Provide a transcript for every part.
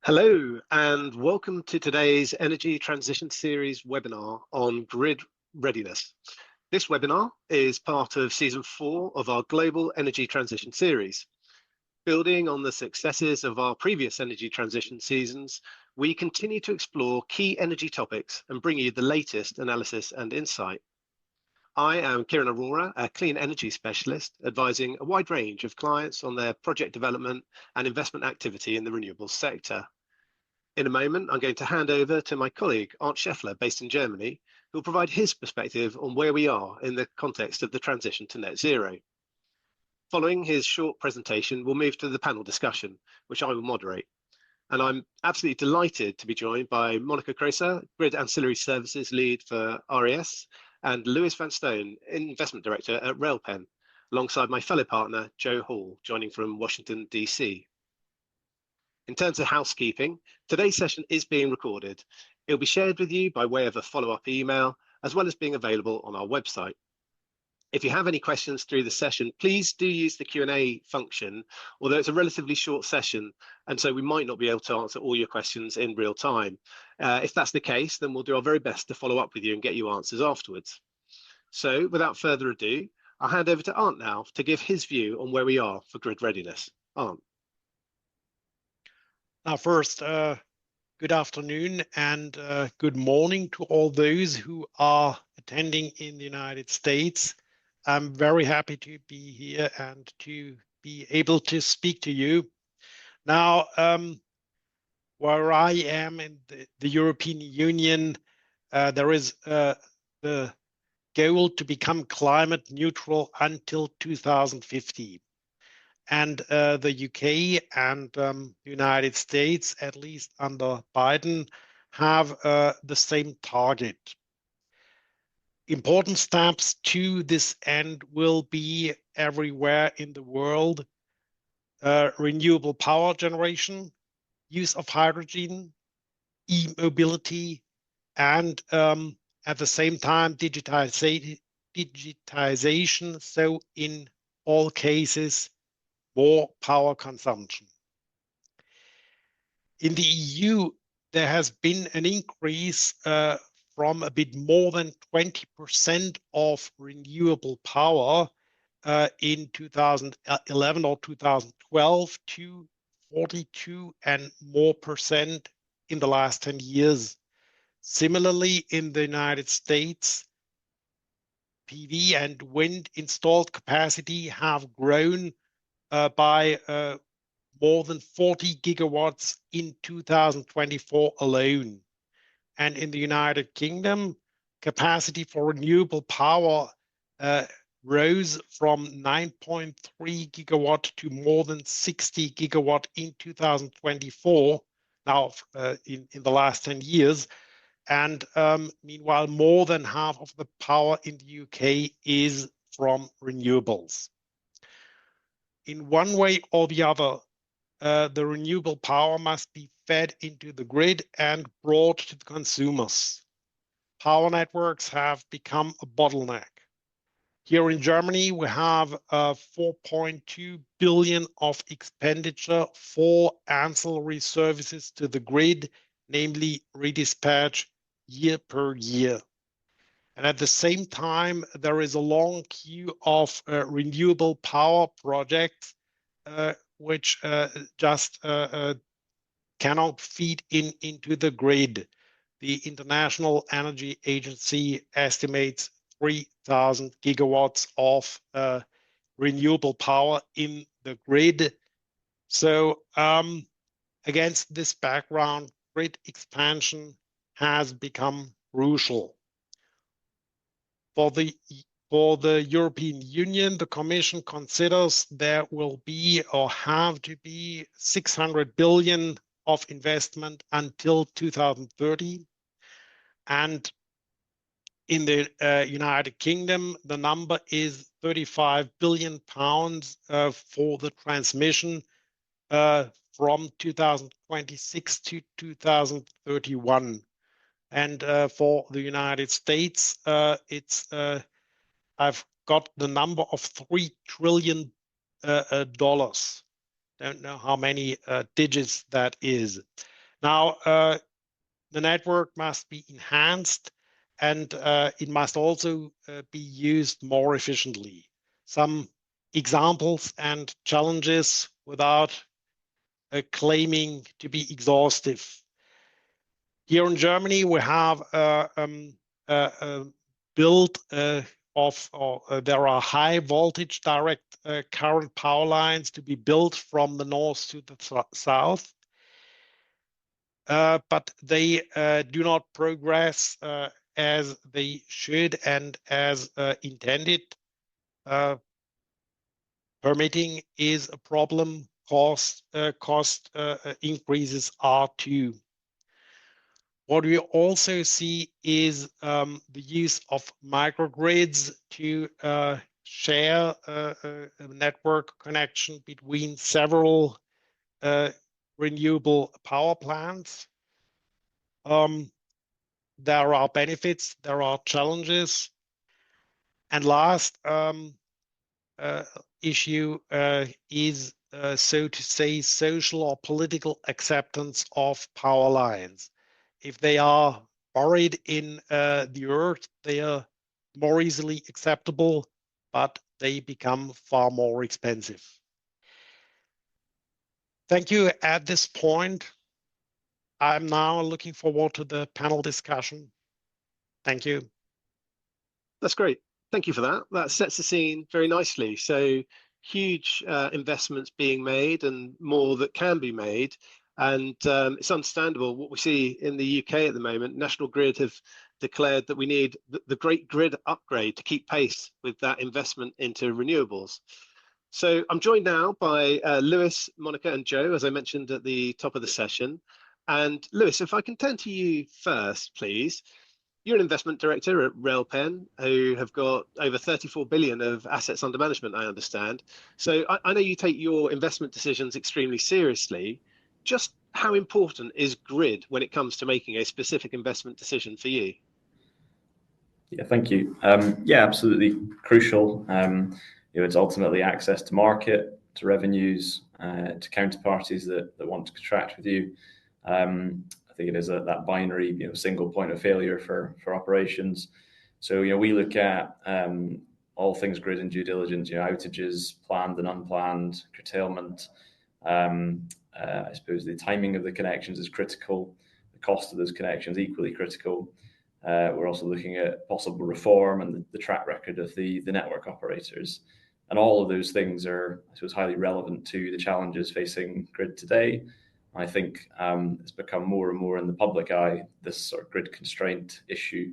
Hello, and welcome to today's Energy Transition Series webinar on grid readiness. This webinar is part of Season 4 of our Global Energy Transition Series. Building on the successes of our previous energy transition seasons, we continue to explore key energy topics and bring you the latest analysis and insight. I am Kieran Aurora, a clean energy specialist, advising a wide range of clients on their project development and investment activity in the renewables sector. In a moment, I'm going to hand over to my colleague, Arndt Scheffler, based in Germany, who will provide his perspective on where we are in the context of the transition to net zero. Following his short presentation, we'll move to the panel discussion, which I will moderate. And I'm absolutely delighted to be joined by Monica Croser, Grid Ancillary Services Lead for RES, and Lewis Van Stone, Investment Director at Railpen, alongside my fellow partner, Joe Hall, joining from Washington, DC. In terms of housekeeping, today's session is being recorded. It will be shared with you by way of a follow-up email, as well as being available on our website. If you have any questions through the session, please do use the Q&A function, although it's a relatively short session, and so we might not be able to answer all your questions in real time. If that's the case, then we'll do our very best to follow up with you and get you answers afterwards. So without further ado, I'll hand over to Arndt now to give his view on where we are for grid readiness. Arndt. Now, first, good afternoon and good morning to all those who are attending in the United States. I'm very happy to be here and to be able to speak to you. Now, where I am in the European Union, there is the goal to become climate neutral until 2050. And the UK and the United States, at least under Biden, have the same target. Important steps to this end will be everywhere in the world: renewable power generation, use of hydrogen, e-mobility, and at the same time digitization. So in all cases, more power consumption. In the EU, there has been an increase from a bit more than 20% of renewable power in 2011 or 2012 to 42 and more percent in the last 10 years. Similarly, in the United States, PV and wind installed capacity have grown by more than 40 gigawatts in 2024 alone. And in the United Kingdom, capacity for renewable power rose from 9.3 gigawatt to more than 60 gigawatt in 2024, now in the last 10 years. And meanwhile, more than half of the power in the UK is from renewables. In one way or the other, the renewable power must be fed into the grid and brought to the consumers. Power networks have become a bottleneck. Here in Germany, we have 4.2 billion of expenditure for ancillary services to the grid, namely redispatch, year per year. And at the same time, there is a long queue of renewable power projects which just cannot feed into the grid. The International Energy Agency estimates 3,000 gigawatts of renewable power in the grid. So against this background, grid expansion has become crucial. For the European Union, the Commission considers there will be or have to be 600 billion of investment until 2030. And in the United Kingdom, the number is 35 billion pounds for the transmission from 2026 to 2031. And for the United States, I've got the number of $3 trillion. Don't know how many digits that is. Now, the network must be enhanced, and it must also be used more efficiently. Some examples and challenges without claiming to be exhaustive. Here in Germany, we have built there are high voltage direct current power lines to be built from the north to the south. But they do not progress as they should and as intended. Permitting is a problem. Cost increases are too. What we also see is the use of microgrids to share a network connection between several renewable power plants. There are benefits, there are challenges. And last issue is, so to say, social or political acceptance of power lines. If they are buried in the earth, they are more easily acceptable, but they become far more expensive. Thank you. At this point, I'm now looking forward to the panel discussion. Thank you. That's great. Thank you for that. That sets the scene very nicely. So huge investments being made and more that can be made. And it's understandable what we see in the UK at the moment. National Grid have declared that we need the great grid upgrade to keep pace with that investment into renewables. So I'm joined now by Lewis, Monica, and Joe, as I mentioned at the top of the session. And Lewis, if I can turn to you first, please. You're an investment director at Railpen, who have got over 34 billion of assets under management, I understand. So I know you take your investment decisions extremely seriously. Just how important is grid when it comes to making a specific investment decision for you? Yeah, thank you. Yeah, absolutely crucial. It's ultimately access to market, to revenues, to counterparties that want to contract with you. I think it is that binary, single point of failure for operations. So, we look at all things grid and due diligence, outages, planned and unplanned, curtailment. I suppose the timing of the connections is critical. The cost of those connections equally critical. We're also looking at possible reform and the track record of the network operators. And all of those things are, I suppose, highly relevant to the challenges facing grid today. I think it's become more and more in the public eye, this sort of grid constraint issue.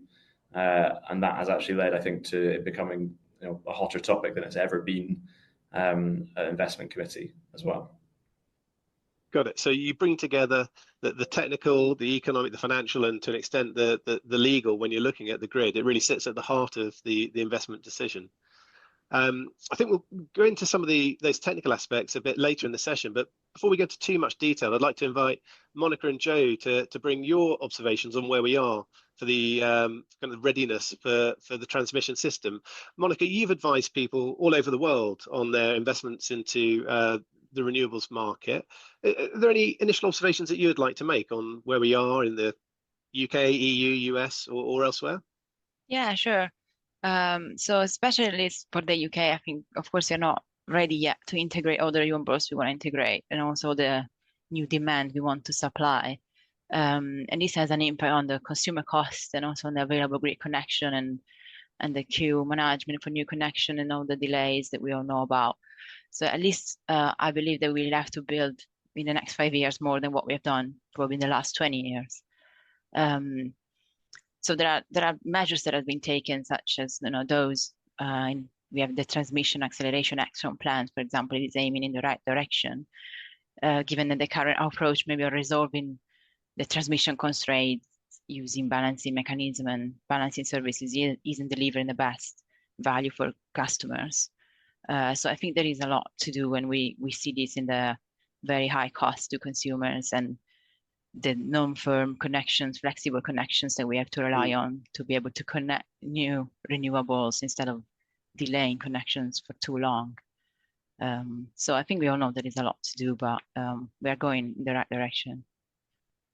And that has actually led, I think, to it becoming a hotter topic than it's ever been at investment committee as well. Got it. So you bring together the technical, the economic, the financial, and to an extent the legal when you're looking at the grid. It really sits at the heart of the investment decision. I think we'll go into some of those technical aspects a bit later in the session, but before we go into too much detail, I'd like to invite Monica and Joe to bring your observations on where we are for the kind of readiness for the transmission system. Monica, you've advised people all over the world on their investments into the renewables market. Are there any initial observations that you would like to make on where we are in the UK, EU, US, or elsewhere? Yeah, sure. So especially for the UK, I think, of course, you're not ready yet to integrate all the renewables we want to integrate and also the new demand we want to supply. And this has an impact on the consumer cost and also on the available grid connection and the queue management for new connection and all the delays that we all know about. So at least I believe that we'll have to build in the next 5 years more than what we have done probably in the last 20 years. So there are measures that have been taken, such as those. We have the transmission acceleration action plans, for example, it is aiming in the right direction. Given that the current approach maybe are resolving the transmission constraints using balancing mechanism and balancing services isn't delivering the best value for customers. So I think there is a lot to do when we see this in the very high cost to consumers and the non-firm connections, flexible connections that we have to rely on to be able to connect new renewables instead of delaying connections for too long. So I think we all know there is a lot to do, but we are going in the right direction.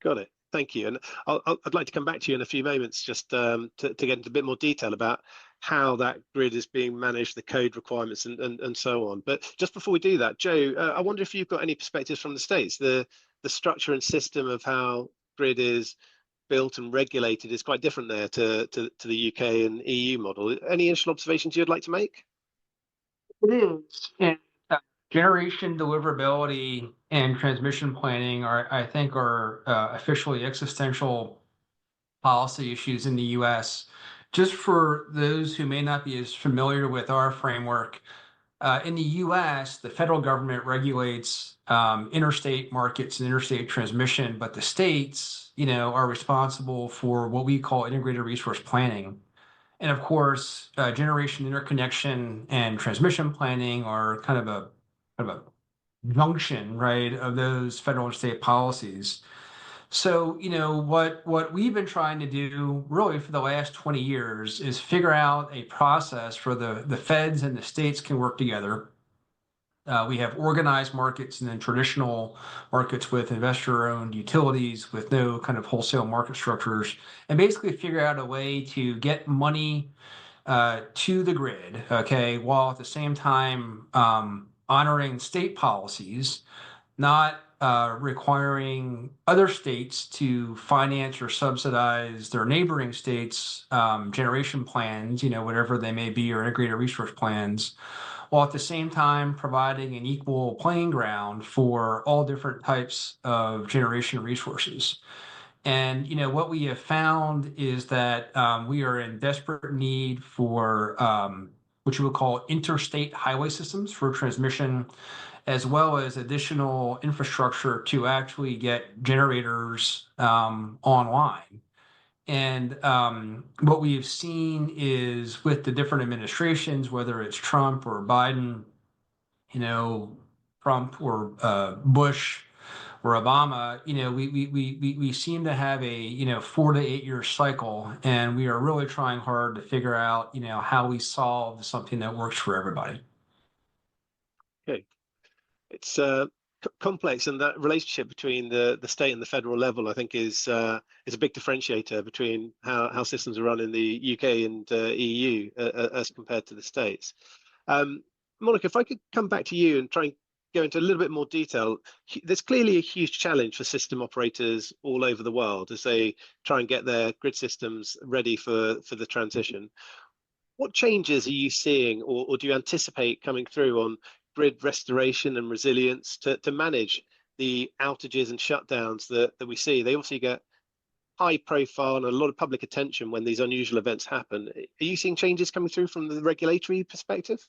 Got it. Thank you. And I'd like to come back to you in a few moments just to get into a bit more detail about how that grid is being managed, the code requirements, and so on. But just before we do that, Joe, I wonder if you've got any perspectives from the States. The structure and system of how grid is built and regulated is quite different there to the UK and EU model. Any initial observations you'd like to make? It is. And generation deliverability and transmission planning I think, are officially existential policy issues in the U.S. Just for those who may not be as familiar with our framework, in the U.S., the federal government regulates interstate markets and interstate transmission, but the states, are responsible for what we call integrated resource planning. And of course, generation interconnection and transmission planning are kind of a junction, right, of those federal and state policies. So, what we've been trying to do really for the last 20 years is figure out a process for the feds and the states can work together. We have organized markets and then traditional markets with investor-owned utilities with no kind of wholesale market structures, and basically figure out a way to get money to the grid, okay, while at the same time honoring state policies, not requiring other states to finance or subsidize their neighboring states' generation plans, whatever they may be, or integrated resource plans, while at the same time providing an equal playing ground for all different types of generation resources. And what we have found is that we are in desperate need for what you would call interstate highway systems for transmission, as well as additional infrastructure to actually get generators online. And what we've seen is with the different administrations, whether it's Trump or Biden, Trump or Bush or Obama, we seem to have a 4 to 8 year cycle, and we are really trying hard to figure out how we solve something that works for everybody. Okay, it's complex, and that relationship between the state and the federal level, I think, is a big differentiator between how systems are run in the UK and EU as compared to the States. Monica, if I could come back to you and try and go into a little bit more detail. There's clearly a huge challenge for system operators all over the world as they try and get their grid systems ready for the transition. What changes are you seeing, or do you anticipate coming through on grid restoration and resilience to manage the outages and shutdowns that we see? They obviously get high profile and a lot of public attention when these unusual events happen. Are you seeing changes coming through from the regulatory perspective?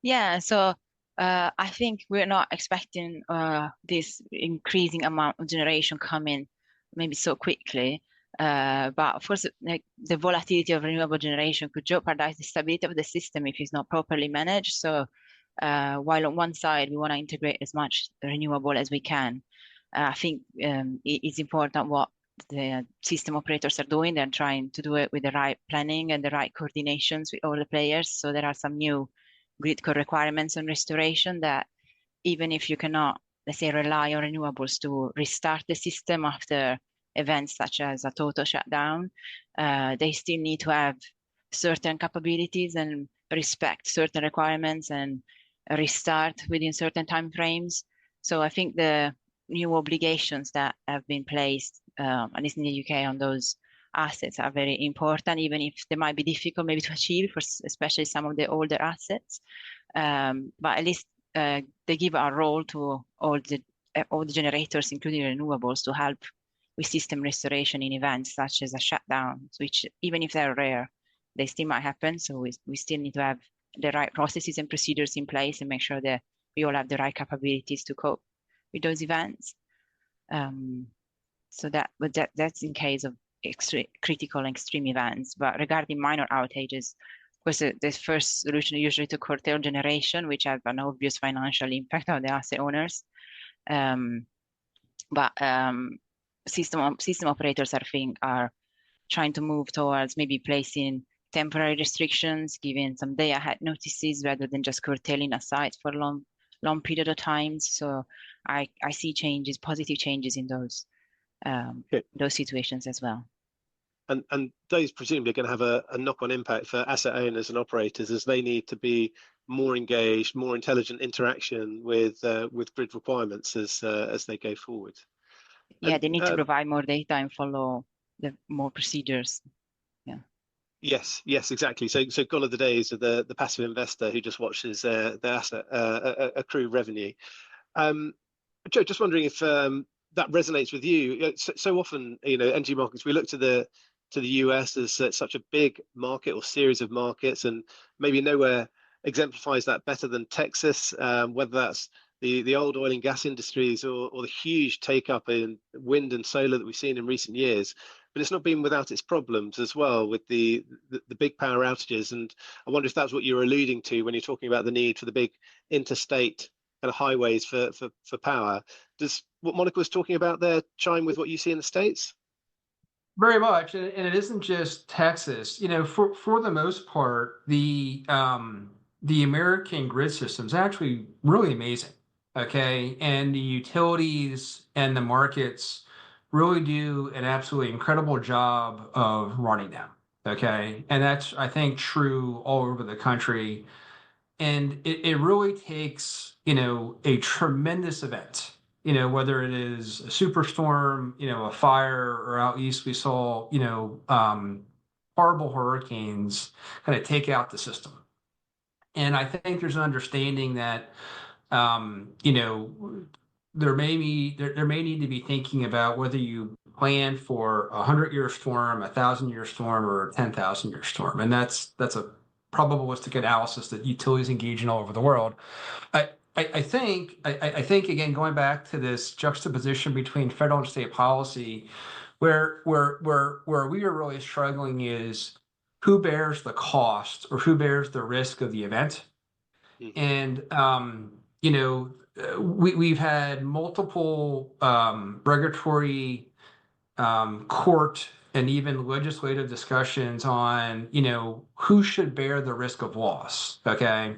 Yeah, so I think we're not expecting this increasing amount of generation coming maybe so quickly. But of course, like the volatility of renewable generation could jeopardize the stability of the system if it's not properly managed. So while on one side we want to integrate as much renewable as we can, I think it's important what the system operators are doing. They're trying to do it with the right planning and the right coordinations with all the players. So there are some new grid code requirements on restoration that even if you cannot, let's say, rely on renewables to restart the system after events such as a total shutdown, they still need to have certain capabilities and respect certain requirements and restart within certain time frames. So I think the new obligations that have been placed, at least in the UK, on those assets are very important, even if they might be difficult maybe to achieve for especially some of the older assets. But at least they give a role to all the generators, including renewables, to help with system restoration in events such as a shutdown, which even if they're rare, they still might happen. So we still need to have the right processes and procedures in place and make sure that we all have the right capabilities to cope with those events. So that's in case of critical and extreme events. But regarding minor outages, of course, the first solution is usually to curtail generation, which have an obvious financial impact on the asset owners. But system operators are trying to move towards maybe placing temporary restrictions, giving some day ahead notices rather than just curtailing a site for long period of time. So I see changes, positive changes in those those situations as well. And those presumably are going to have a knock-on impact for asset owners and operators as they need to be more engaged, more intelligent interaction with grid requirements as they go forward. Yeah, And, they need to provide more data and follow the more procedures. Yeah. Yes, exactly. So gone are the days of the passive investor who just watches their asset accrue revenue. Joe, just wondering if that resonates with you. So often, energy markets, we look to the US as such a big market or series of markets, and maybe nowhere exemplifies that better than Texas, whether that's the old oil and gas industries or the huge take up in wind and solar that we've seen in recent years. But it's not been without its problems as well with the big power outages. And I wonder if that's what you're alluding to when you're talking about the need for the big interstate kind of highways for power. Does what Monica was talking about there chime with what you see in the States? Very much, and it isn't just Texas. For the most part, the American grid system is actually really amazing. Okay, and the utilities and the markets really do an absolutely incredible job of running them. Okay, and that's, I think, true all over the country. And it really takes, a tremendous event, whether it is a superstorm, a fire, or out east we saw, horrible hurricanes kind of take out the system. And I think there's an understanding that, there may need to be thinking about whether you plan for 100-year storm, 1,000-year storm, or a 10,000-year storm, and that's a probabilistic analysis that utilities engage in all over the world. I think again, going back to this juxtaposition between federal and state policy, where we are really struggling is who bears the cost or who bears the risk of the event. Mm-hmm. And we've had multiple regulatory, court, and even legislative discussions on, who should bear the risk of loss. Okay.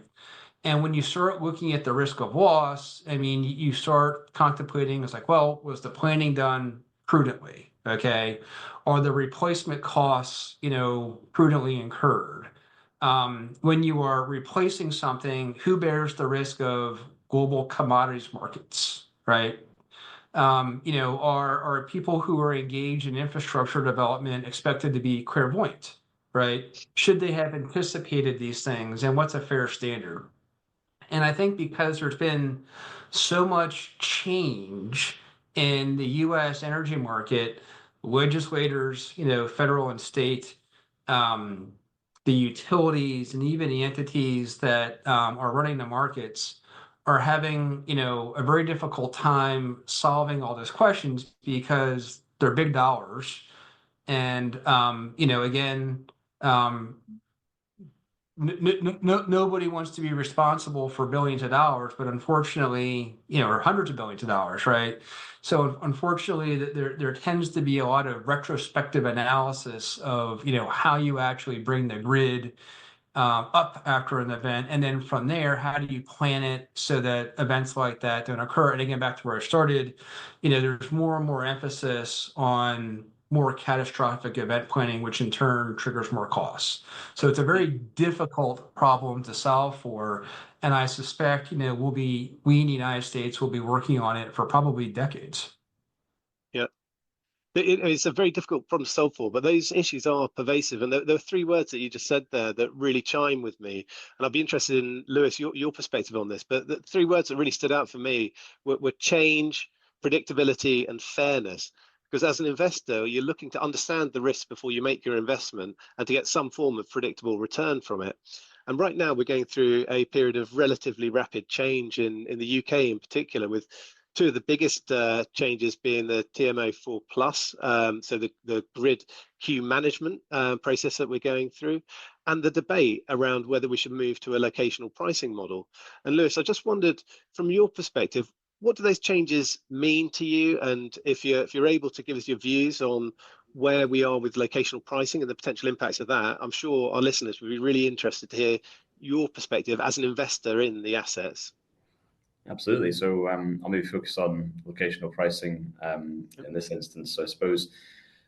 And when you start looking at the risk of loss, I mean, you start contemplating, it's like, well, was the planning done prudently? Okay. Are the replacement costs, prudently incurred? When you are replacing something, who bears the risk of global commodities markets, right? Are people who are engaged in infrastructure development expected to be clairvoyant, right? Should they have anticipated these things, and what's a fair standard? And I think because there's been so much change in the U.S. energy market, legislators, federal and state, the utilities, and even the entities that are running the markets are having, a very difficult time solving all those questions because they're big dollars. And, again, nobody wants to be responsible for billions of dollars, but unfortunately, or hundreds of billions of dollars, right? So unfortunately, there tends to be a lot of retrospective analysis of, how you actually bring the grid up after an event. And then from there, how do you plan it so that events like that don't occur? And again, back to where I started, there's more and more emphasis on more catastrophic event planning, which in turn triggers more costs. So it's a very difficult problem to solve for. And I suspect, we in the United States will be working on it for probably decades. Yeah. It's a very difficult problem to solve for, but those issues are pervasive. And there are three words that you just said there that really chime with me. And I'd be interested in, Lewis, your perspective on this. But the three words that really stood out for me were change, predictability, and fairness. Because as an investor, you're looking to understand the risk before you make your investment and to get some form of predictable return from it. And right now, we're going through a period of relatively rapid change in the UK in particular, with two of the biggest changes being the TMO4 Plus, so the grid queue management process that we're going through, and the debate around whether we should move to a locational pricing model. And Lewis, I just wondered, from your perspective, what do those changes mean to you? And if you're able to give us your views on where we are with locational pricing and the potential impacts of that, I'm sure our listeners would be really interested to hear your perspective as an investor in the assets. Absolutely. So I'll maybe focus on locational pricing in this instance. So I suppose,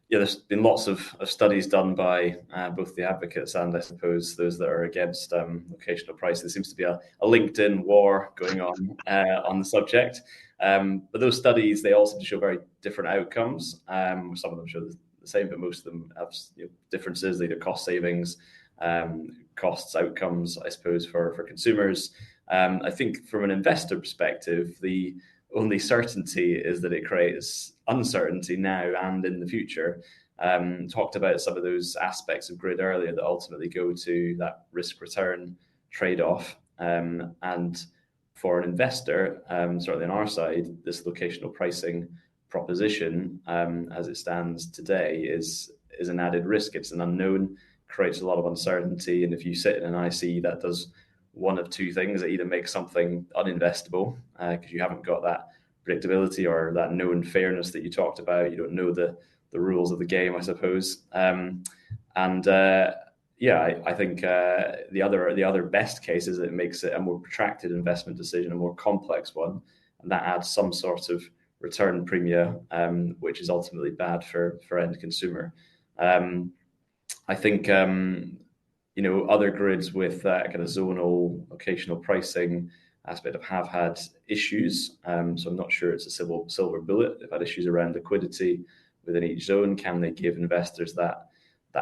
yeah, there's been lots of studies done by both the advocates and I suppose those that are against locational pricing. There seems to be a LinkedIn war going on the subject. But those studies, they all seem to show very different outcomes. Some of them show the same, but most of them have differences, either cost savings, costs, outcomes, I suppose, for consumers. I think from an investor perspective, the only certainty is that it creates uncertainty now and in the future. Talked about some of those aspects of grid earlier that ultimately go to that risk-return trade-off. And for an investor, certainly on our side, this locational pricing proposition, as it stands today, is an added risk. It's an unknown, creates a lot of uncertainty. And if you sit in an IC that does one of two things, it either makes something uninvestable because you haven't got that predictability or that known fairness that you talked about. You don't know the rules of the game, I suppose. I think the other best case is that it makes it a more protracted investment decision, a more complex one, and that adds some sort of return premium, which is ultimately bad for end consumer. I think other grids with that kind of zonal locational pricing aspect have had issues. So I'm not sure it's a silver bullet. They've had issues around liquidity within each zone. Can they give investors that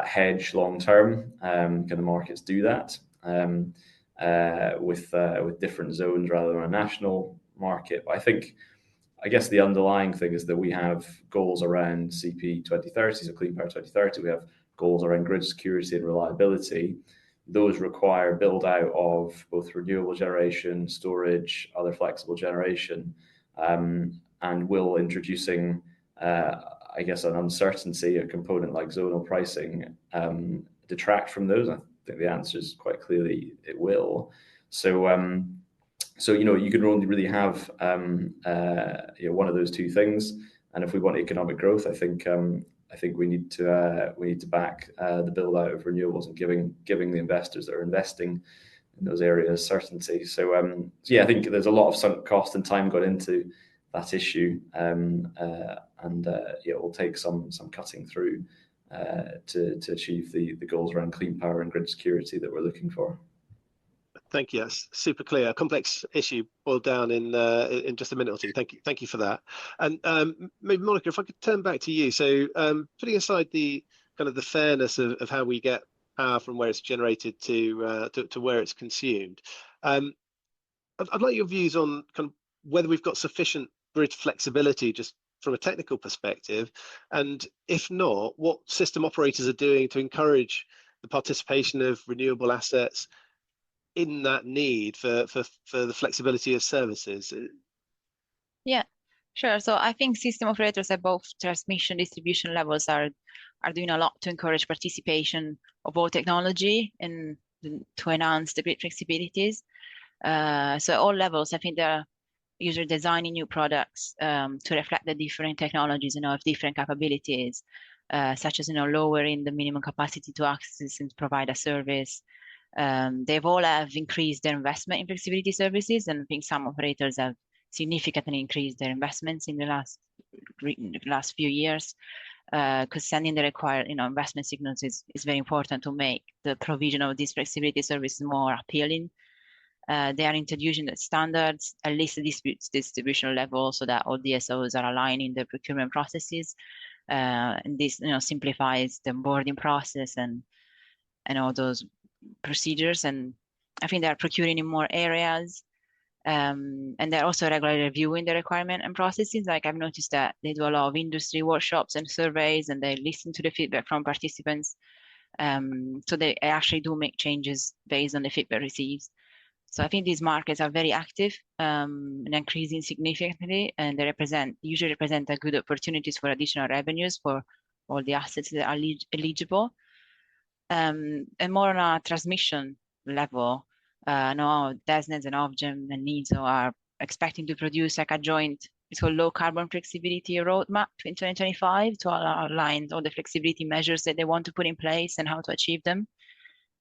hedge long term? Can the markets do that with different zones rather than a national market? But I guess the underlying thing is that we have goals around CP 2030, so Clean Power 2030. We have goals around grid security and reliability. Those require build out of both renewable generation, storage, other flexible generation, and will introducing, I guess, an uncertainty, a component like zonal pricing, detract from those? I think the answer is quite clearly it will. So you can only really have one of those two things. And if we want economic growth, I think we need to back the build out of renewables and giving the investors that are investing in those areas certainty. So I think there's a lot of sunk cost and time got into that issue, it will take some cutting through to achieve the goals around clean power and grid security that we're looking for. Thank you. That's super clear. A complex issue boiled down in just a minute or two. Thank you for that. And maybe Monica, if I could turn back to you. So putting aside the kind of the fairness of how we get power from where it's generated to where it's consumed, I'd like your views on kind of whether we've got sufficient grid flexibility just from a technical perspective, and if not, what system operators are doing to encourage the participation of renewable assets in that need for the flexibility of services. Yeah, sure. So I think system operators at both transmission distribution levels are doing a lot to encourage participation of all technology and to enhance the grid flexibilities. So at all levels, I think they're usually designing new products to reflect the different technologies, of different capabilities, such as lowering the minimum capacity to access and provide a service. They've all have increased their investment in flexibility services, and I think some operators have significantly increased their investments in the last few years, because sending the required investment signals is very important to make the provision of these flexibility services more appealing. They are introducing the standards, at least the distribution level, so that all DSOs are aligning their procurement processes. And this simplifies the onboarding process and all those procedures. And I think they're procuring in more areas. And they're also regularly reviewing the requirement and processes. Like I've noticed that they do a lot of industry workshops and surveys, and they listen to the feedback from participants. So they actually do make changes based on the feedback received. So I think these markets are very active and increasing significantly, and they usually represent a good opportunities for additional revenues for all the assets that are eligible. And more on a transmission level, now DESNZ and Ofgem and NISO are expecting to produce like a joint, it's called low carbon flexibility roadmap in 2025 to outline all the flexibility measures that they want to put in place and how to achieve them.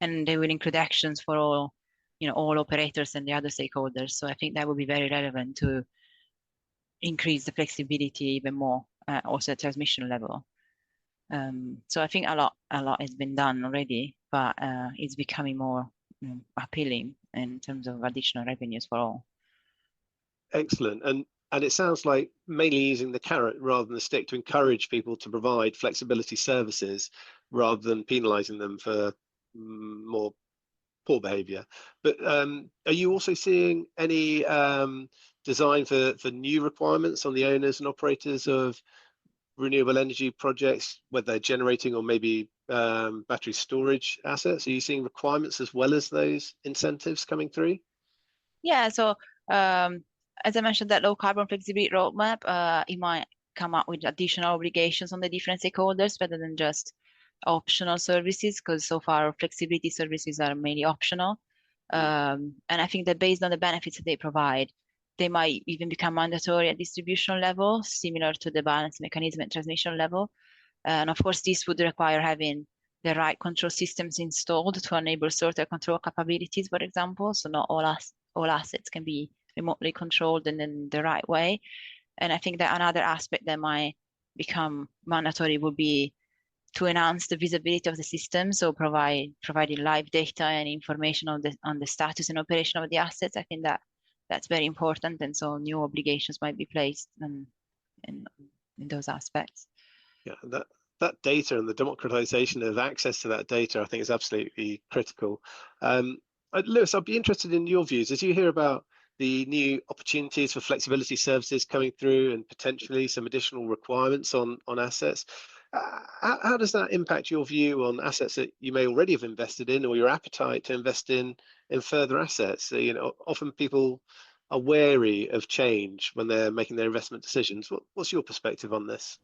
And they will include actions for all all operators and the other stakeholders. So I think that would be very relevant to increase the flexibility even more, also at transmission level. So I think a lot has been done already, but it's becoming more appealing in terms of additional revenues for all. Excellent. And it sounds like mainly using the carrot rather than the stick to encourage people to provide flexibility services rather than penalizing them for more poor behavior. But are you also seeing any design for new requirements on the owners and operators of renewable energy projects, whether they're generating or maybe battery storage assets? Are you seeing requirements as well as those incentives coming through? Yeah, so as I mentioned, that low carbon flexibility roadmap, it might come up with additional obligations on the different stakeholders rather than just optional services, because so far flexibility services are mainly optional. And I think that based on the benefits that they provide, they might even become mandatory at distribution level, similar to the balance mechanism at transmission level. And of course, this would require having the right control systems installed to enable sorter control capabilities, for example. So not all assets can be remotely controlled and in the right way. And I think that another aspect that might become mandatory would be to enhance the visibility of the system, so providing live data and information on the status and operation of the assets. I think that's very important, and so new obligations might be placed in those aspects. Yeah, that data and the democratization of access to that data, I think, is absolutely critical. Lewis, I'd be interested in your views as you hear about the new opportunities for flexibility services coming through and potentially some additional requirements on assets. How does that impact your view on assets that you may already have invested in, or your appetite to invest in further assets? So, often people are wary of change when they're making their investment decisions. What's your perspective on this?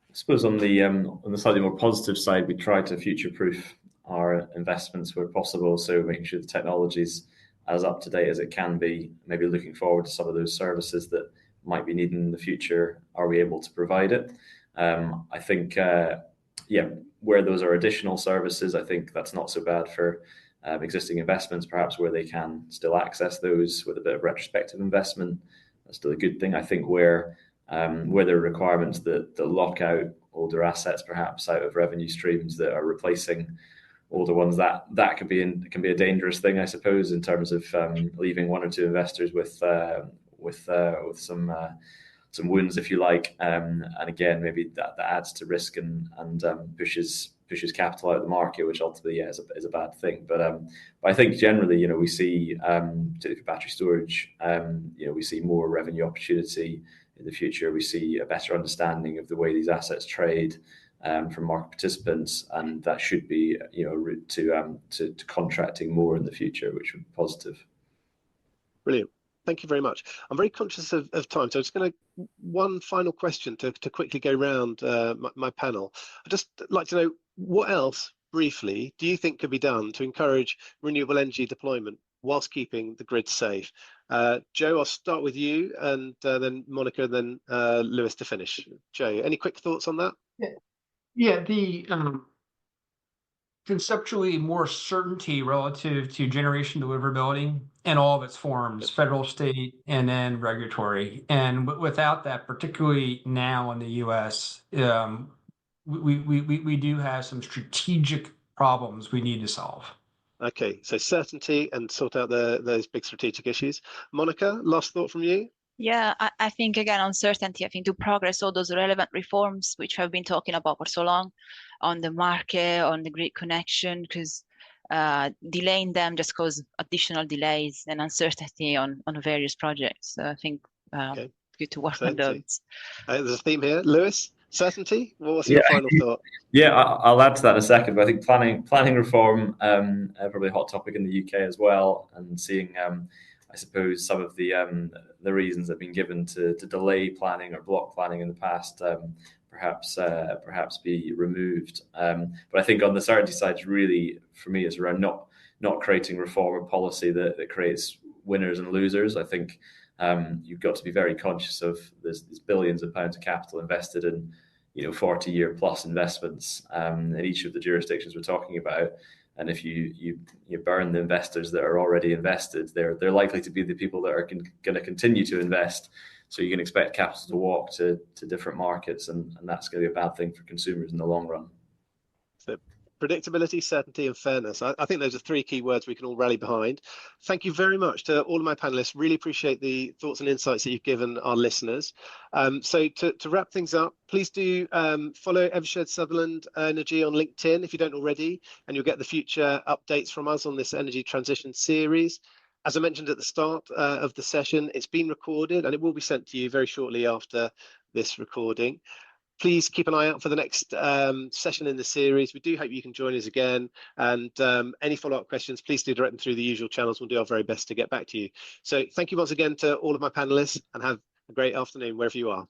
I suppose on the slightly more positive side, we try to future-proof our investments where possible. So making sure the technology is as up to date as it can be. Maybe looking forward to some of those services that might be needed in the future. Are we able to provide it? I think, where those are additional services, I think that's not so bad for existing investments, perhaps where they can still access those with a bit of retrospective investment. That's still a good thing. I think where there are requirements that lock out older assets, perhaps out of revenue streams that are replacing older ones, that can be a dangerous thing, I suppose, in terms of leaving one or two investors with some wounds, if you like, and again, maybe that adds to risk and pushes capital out of the market, which ultimately is a bad thing. But I think generally, we see, particularly for battery storage, we see more revenue opportunity in the future. We see a better understanding of the way these assets trade from market participants, and that should be a route to contracting more in the future, which would be positive. Brilliant. Thank you very much. I'm very conscious of time, so I'm just going to one final question to quickly go round my panel. I'd just like to know, what else, briefly, do you think could be done to encourage renewable energy deployment whilst keeping the grid safe? Joe, I'll start with you, and then Monica, and then Lewis to finish. Joe, any quick thoughts on that? Yeah, the conceptually more certainty relative to generation deliverability in all of its forms, federal, state, and then regulatory. And without that, particularly now in the US, we do have some strategic problems we need to solve. Okay, so certainty and sort out those big strategic issues. Monica, last thought from you? Yeah, I think, again, uncertainty, I think to progress all those relevant reforms, which we've been talking about for so long, on the market, on the grid connection, because delaying them just cause additional delays and uncertainty on various projects. So I think good to work on those. There's a theme here. Lewis, certainty? What's your final thought? Yeah, I'll add to that in a second, but I think planning reform, probably a hot topic in the UK as well, and seeing I suppose some of the reasons that have been given to delay planning or block planning in the past perhaps be removed. But I think on the certainty side, really, for me, it's around not creating reform or policy that creates winners and losers. I think you've got to be very conscious of there's billions of pounds of capital invested in 40-year plus investments in each of the jurisdictions we're talking about. And if you burn the investors that are already invested, they're likely to be the people that are going to continue to invest. So you can expect capital to walk to different markets, and that's going to be a bad thing for consumers in the long run. So predictability, certainty, and fairness. I think those are three key words we can all rally behind. Thank you very much to all of my panelists. Really appreciate the thoughts and insights that you've given our listeners. So to wrap things up, please do follow Evershed Sutherland Energy on LinkedIn if you don't already, and you'll get the future updates from us on this energy transition series. As I mentioned at the start of the session, it's been recorded and it will be sent to you very shortly after this recording. Please keep an eye out for the next session in the series. We do hope you can join us again. And any follow-up questions, please do direct them through the usual channels. We'll do our very best to get back to you. So thank you once again to all of my panelists, and have a great afternoon wherever you are.